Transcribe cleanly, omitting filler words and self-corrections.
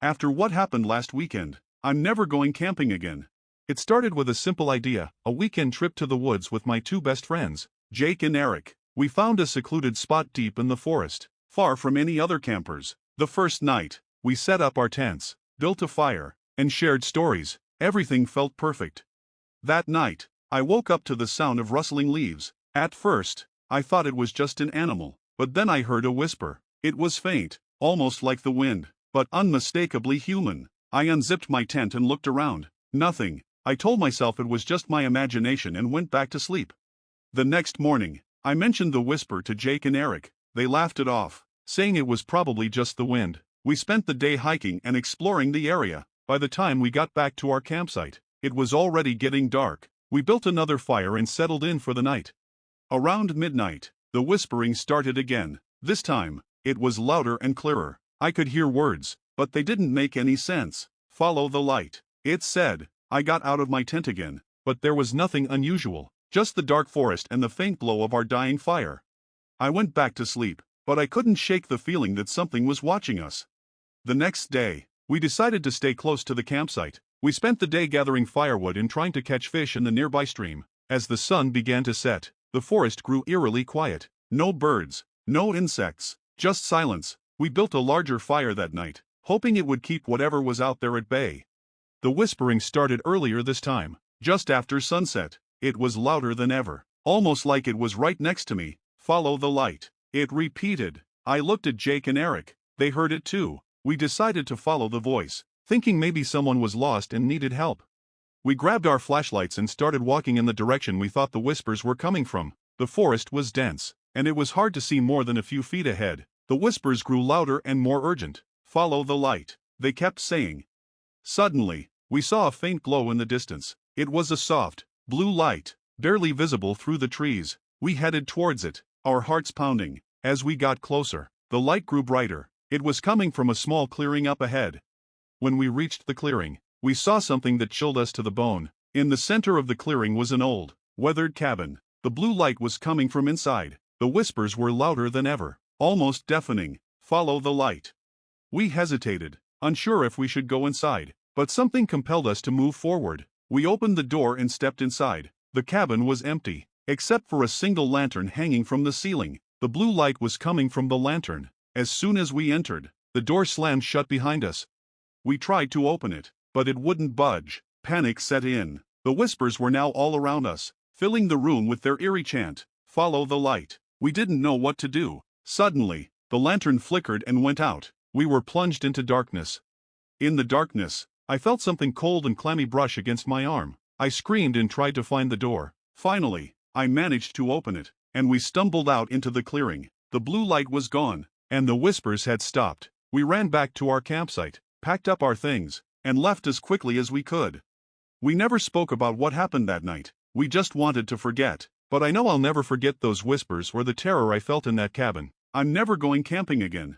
After what happened last weekend, I'm never going camping again. It started with a simple idea, a weekend trip to the woods with my two best friends, Jake and Eric. We found a secluded spot deep in the forest, far from any other campers. The first night, we set up our tents, built a fire, and shared stories. Everything felt perfect. That night, I woke up to the sound of rustling leaves. At first, I thought it was just an animal, but then I heard a whisper. It was faint, almost like the wind, but unmistakably human. I unzipped my tent and looked around. Nothing. I told myself it was just my imagination and went back to sleep. The next morning, I mentioned the whisper to Jake and Eric. They laughed it off, saying it was probably just the wind. We spent the day hiking and exploring the area. By the time we got back to our campsite, it was already getting dark. We built another fire and settled in for the night. Around midnight, the whispering started again. This time, it was louder and clearer. I could hear words, but they didn't make any sense. Follow the light, it said. I got out of my tent again, but there was nothing unusual, just the dark forest and the faint glow of our dying fire. I went back to sleep, but I couldn't shake the feeling that something was watching us. The next day, we decided to stay close to the campsite. We spent the day gathering firewood and trying to catch fish in the nearby stream. As the sun began to set, the forest grew eerily quiet. No birds, no insects, just silence. We built a larger fire that night, hoping it would keep whatever was out there at bay. The whispering started earlier this time, just after sunset. It was louder than ever, almost like it was right next to me. Follow the light, it repeated. I looked at Jake and Eric. They heard it too. We decided to follow the voice, thinking maybe someone was lost and needed help. We grabbed our flashlights and started walking in the direction we thought the whispers were coming from. The forest was dense, and it was hard to see more than a few feet ahead. The whispers grew louder and more urgent. Follow the light, they kept saying. Suddenly, we saw a faint glow in the distance. It was a soft, blue light, barely visible through the trees. We headed towards it, our hearts pounding. As we got closer, the light grew brighter. It was coming from a small clearing up ahead. When we reached the clearing, we saw something that chilled us to the bone. In the center of the clearing was an old, weathered cabin. The blue light was coming from inside. The whispers were louder than ever, almost deafening. Follow the light. We hesitated, unsure if we should go inside, but something compelled us to move forward. We opened the door and stepped inside. The cabin was empty, except for a single lantern hanging from the ceiling. The blue light was coming from the lantern. As soon as we entered, the door slammed shut behind us. We tried to open it, but it wouldn't budge. Panic set in. The whispers were now all around us, filling the room with their eerie chant. Follow the light. We didn't know what to do. Suddenly, the lantern flickered and went out. We were plunged into darkness. In the darkness, I felt something cold and clammy brush against my arm. I screamed and tried to find the door. Finally, I managed to open it, and we stumbled out into the clearing. The blue light was gone, and the whispers had stopped. We ran back to our campsite, packed up our things, and left as quickly as we could. We never spoke about what happened that night. We just wanted to forget. But I know I'll never forget those whispers or the terror I felt in that cabin. I'm never going camping again.